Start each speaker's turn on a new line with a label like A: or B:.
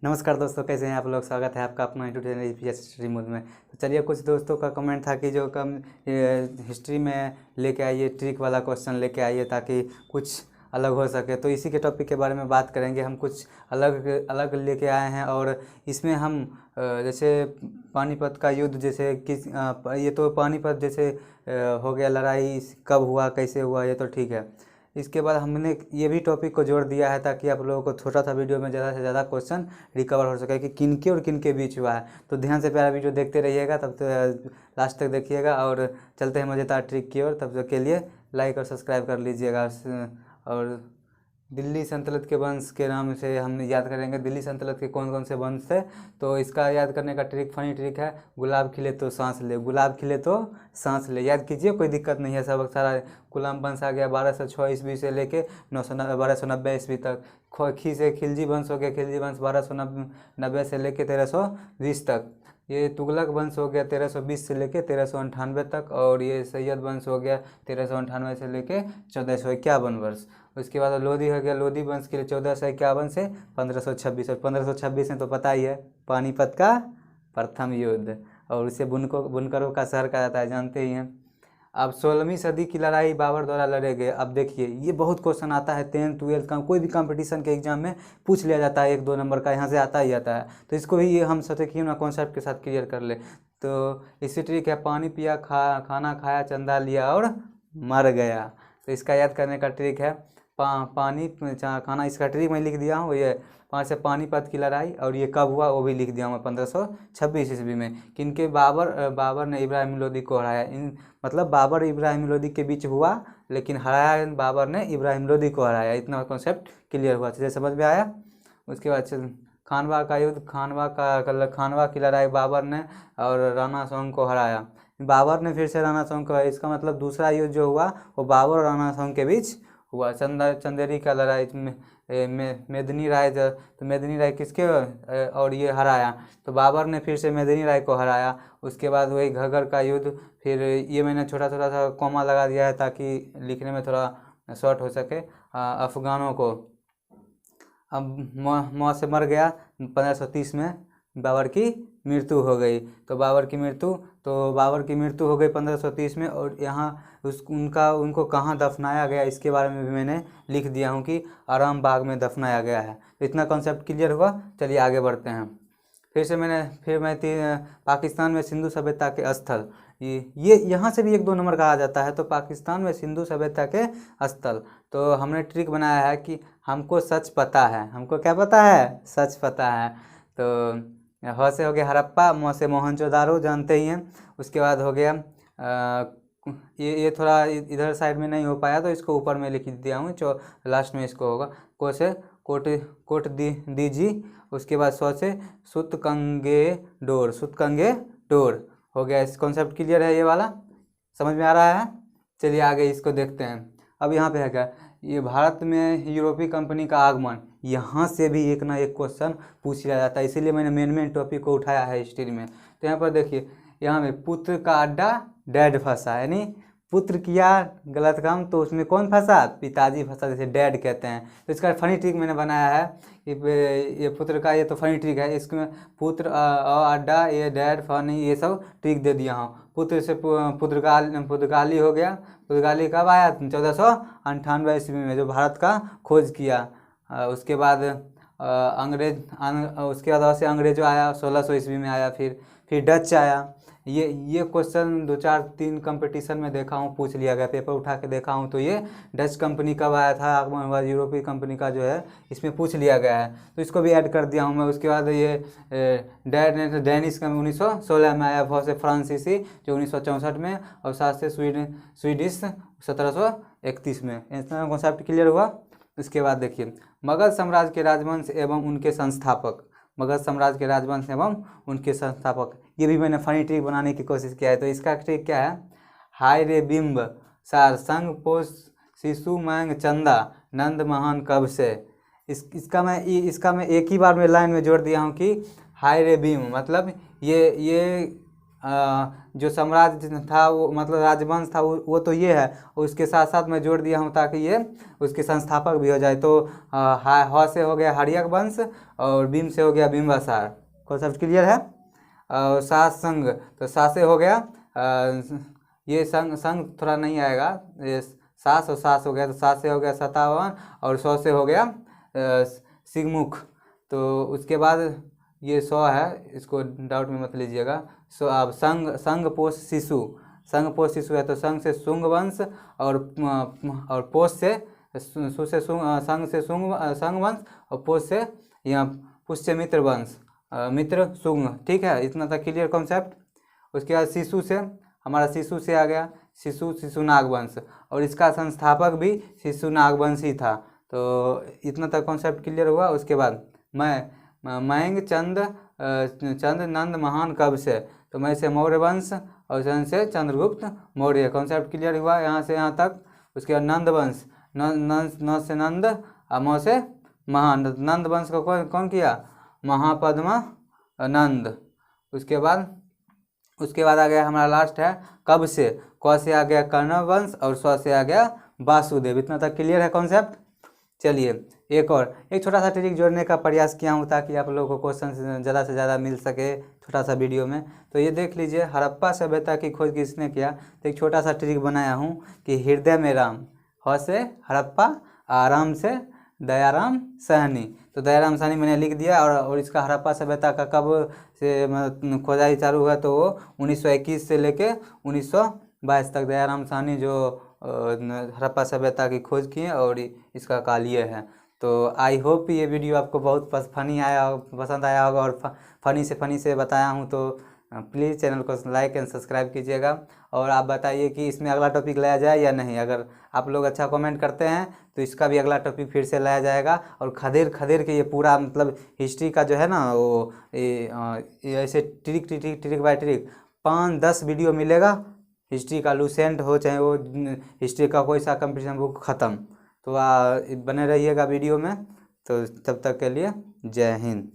A: नमस्कार दोस्तों, कैसे हैं आप लोग। स्वागत है आपका अपना YouTube channel EPS history mood में। तो चलिए, कुछ दोस्तों का कमेंट था कि जो कम हिस्ट्री में लेके आइए, ट्रिक वाला क्वेश्चन लेके आइए ताकि कुछ अलग हो सके। तो इसी के टॉपिक के बारे में बात करेंगे। हम कुछ अलग अलग लेके आए हैं और इसमें हम जैसे पानीपत का युद्ध, जैसे ये तो पानीपत जैसे हो गया, लड़ाई कब हुआ, कैसे हुआ, ये तो ठीक है। इसके बाद हमने ये भी टॉपिक को जोड़ दिया है ताकि आप लोगों को छोटा सा वीडियो में ज़्यादा से ज़्यादा क्वेश्चन रिकवर हो सके कि किनके और किनके बीच हुआ है। तो ध्यान से प्यारा वीडियो देखते रहिएगा, तब तक लास्ट तक देखिएगा। और चलते हैं मज़ेदार ट्रिक की ओर। तब तक के लिए लाइक और सब्सक्राइब कर लीजिएगा। और दिल्ली सल्तनत के वंश के नाम से हम याद करेंगे, दिल्ली सल्तनत के कौन कौन से वंश थे। तो इसका याद करने का ट्रिक, फनी ट्रिक है, गुलाब खिले तो सांस ले, गुलाब खिले तो सांस ले। याद कीजिए, कोई दिक्कत नहीं है। सब सारा गुलाम वंश आ गया 1206 ईस्वी से लेके 1290 ईस्वी तक। खी से खिलजी वंश हो गया, खिलजी वंश 1290 से लेके 1320 तक। ये तुगलक वंश हो गया 1320 से लेके 1398 तक। और ये सैयद वंश हो गया 1398 से लेके 1451 वर्ष। उसके बाद लोधी हो गया, लोधी वंश के लिए 1451 से 1526। और 1526 में तो पता ही है, पानीपत का प्रथम युद्ध, और उसे बुनकरों का शहर कहा जाता है, जानते ही हैं। अब 16वीं सदी की लड़ाई बाबर द्वारा लड़े गए। अब देखिए, ये बहुत क्वेश्चन आता है 10th 12th का, कोई भी कंपटीशन के एग्जाम में पूछ लिया जाता है, 1-2 नंबर का यहाँ से आता ही आता है। तो इसको भी ये हम सोचे क्यों ना कॉन्सेप्ट के साथ क्लियर कर ले। तो इसी ट्रिक है, पानी पिया, खाना खाया, चंदा लिया और मर गया। तो इसका याद करने का ट्रिक है, पानी खाना। इसका ट्रिक मैं लिख दिया हूँ, ये 5 से पानीपत की लड़ाई, और ये कब हुआ वो भी लिख दिया हूँ मैं, 1526 ईस्वी में। किनके बाबर ने इब्राहिम लोदी को हराया। मतलब बाबर इब्राहिम लोदी के बीच हुआ, लेकिन हराया बाबर ने इब्राहिम लोदी को हराया। इतना कॉन्सेप्ट क्लियर हुआ, चलिए समझ में आया। उसके बाद खानवा का युद्ध, खानवा की लड़ाई बाबर ने और राणा सांग को हराया। बाबर ने फिर से राणा सांग को, इसका मतलब दूसरा युद्ध जो हुआ वो बाबर और राणा सांग के बीच हुआ। चंदेरी का लड़ाई मेदिनी राय, तो मेदिनी राय किसके और ये हराया। तो बाबर ने फिर से मेदिनी राय को हराया। उसके बाद वही घगर का युद्ध। फिर ये मैंने छोटा छोटा सा कॉमा लगा दिया है ताकि लिखने में थोड़ा शॉर्ट हो सके। अफगानों को, अब मौत से मर गया 1530 में, बाबर की मृत्यु हो गई। तो बाबर की मृत्यु हो गई 1530 में। और यहाँ उनको कहाँ दफनाया गया, इसके बारे में भी मैंने लिख दिया हूँ कि आराम बाग में दफनाया गया है। तो इतना कॉन्सेप्ट क्लियर हुआ। चलिए आगे बढ़ते हैं। फिर मैं पाकिस्तान में सिंधु सभ्यता के स्थल, ये यहाँ से भी 1-2 नंबर का आ जाता है। तो पाकिस्तान में सिंधु सभ्यता के स्थल, तो हमने ट्रिक बनाया है कि हमको सच पता है। हमको क्या पता है? सच पता है। तो ह से हो गया हड़प्पा, म से मोहनजोदारो, जानते ही हैं। उसके बाद हो गया ये थोड़ा इधर साइड में नहीं हो पाया, तो इसको ऊपर में लिख दिया हूँ, जो लास्ट में इसको होगा। को से कोट दीजी। उसके बाद सौ से सुतकंगे डोर हो गया। इस कॉन्सेप्ट क्लियर है, ये वाला समझ में आ रहा है। चलिए आगे इसको देखते हैं। अब यहाँ पे है क्या, ये भारत में यूरोपीय कंपनी का आगमन, यहाँ से भी एक ना एक क्वेश्चन पूछ लिया जाता है, इसीलिए मैंने मेन टॉपिक को उठाया है हिस्ट्री में। तो यहाँ पर देखिए, यहाँ में पुत्र का अड्डा डैड फंसा, यानी पुत्र किया गलत काम तो उसमें कौन फंसा? पिताजी फंसा, जैसे डैड कहते हैं। तो इसका फनी ट्रिक मैंने बनाया है कि ये पुत्र का, ये तो फनी ट्रिक है, इसमें पुत्र अड्डा, ये डैड फनी, ये सब ट्रिक दे दिया हूँ। पुत्र से पुर्तगाली हो गया। पुर्तगाली कब आया? 1498 ईस्वी में, जो भारत का खोज किया। उसके बाद उसके बाद से अंग्रेजों आया, 1600 ईस्वी में आया। फिर डच आया। ये क्वेश्चन 2-4-3 कंपटीशन में देखा हूँ, पूछ लिया गया, पेपर उठा के देखा हूँ। तो ये डच कंपनी कब आया था, आगमन हुआ, यूरोपीय कंपनी का जो है, इसमें पूछ लिया गया है। तो इसको भी ऐड कर दिया हूँ मैं। उसके बाद ये डैनिश का 1916 में आया, बहुत से फ्रांसीसी जो 1964 में, और 7 से स्वीडिश 1731 में। इतना कॉन्सेप्ट क्लियर हुआ। इसके बाद देखिए, मगध साम्राज्य के राजवंश एवं उनके संस्थापक, मगध साम्राज्य के राजवंश एवं उनके संस्थापक, ये भी मैंने फनी ट्रिक बनाने की कोशिश किया है। तो इसका ट्रिक क्या है? हाय रे बिंब सार संग पोष शिशु मैंग चंदा नंद महान कब से। इसका मैं एक ही बार में लाइन में जोड़ दिया हूँ कि हाय रे बिंब, मतलब ये जो साम्राज्य था वो मतलब राजवंश था वो तो ये है, उसके साथ साथ मैं जोड़ दिया हूँ ताकि ये उसके संस्थापक भी हो जाए। तो ह से हो गया हर्यक वंश और बीम से हो गया बिम्बासार। कॉन्सेप्ट क्लियर है। और सा संग, तो सा से हो गया ये संग थोड़ा नहीं आएगा, ये सास और सास हो गया, तो सास से हो गया सतावन और 100 से हो गया सिगमुख। तो उसके बाद ये 100 है, इसको डाउट में मत लीजिएगा। सो अब संग पोष शिशु, संग पोष शिशु है तो संग से शुंग वंश और पोष से सु से संग से संग वंश और पोष से यहाँ पुष्य मित्र वंश, मित्र शुंग। ठीक है, इतना था क्लियर कॉन्सेप्ट। उसके बाद शिशु से हमारा शिशु से आ गया शिशुनाग वंश और इसका संस्थापक भी शिशुनाग वंश ही था। तो इतना तक कॉन्सेप्ट क्लियर हुआ। उसके बाद मयंग चंद नंद महान कब से, तो मैं से मौर्य वंश और चंद से चंद्रगुप्त मौर्य। कॉन्सेप्ट क्लियर हुआ यहाँ से यहाँ तक। उसके बाद नंद वंश, न से नंद और मौ से महान। नंद वंश को कौन किया, महापद्मा नंद। उसके बाद आ गया हमारा लास्ट है कब से, क से आ गया कर्ण वंश और स से आ गया वासुदेव। इतना तक क्लियर है कॉन्सेप्ट। चलिए एक छोटा सा ट्रिक जोड़ने का प्रयास किया हूँ ताकि आप लोगों को क्वेश्चन ज़्यादा से ज़्यादा मिल सके छोटा सा वीडियो में। तो ये देख लीजिए, हड़प्पा सभ्यता की खोज किसने किया, तो एक छोटा सा ट्रिक बनाया हूँ कि हृदय में राम, ह से हड़प्पा, आराम से दयाराम साहनी। तो दयाराम साहनी मैंने लिख दिया। और इसका हड़प्पा सभ्यता का कब से खोदाई चालू हुआ, तो वो 1921 से लेके 1922 तक दयाराम साहनी जो हड़प्पा सभ्यता की खोज किए और इसका काल ये है। तो आई होप ये वीडियो आपको बहुत पसंद आया होगा और फनी से बताया हूँ। तो प्लीज़ चैनल को लाइक एंड सब्सक्राइब कीजिएगा और आप बताइए कि इसमें अगला टॉपिक लाया जाए या नहीं। अगर आप लोग अच्छा कमेंट करते हैं तो इसका भी अगला टॉपिक फिर से लाया जाएगा। और खदेड़ के ये पूरा मतलब हिस्ट्री का जो है ना वो ऐसे ट्रिक बाय ट्रिक 5-10 वीडियो मिलेगा हिस्ट्री का, लूसेंट हो चाहे वो हिस्ट्री का कोई सा कंपटीशन बुक ख़त्म। तो बने रहिएगा वीडियो में। तो तब तक के लिए जय हिंद।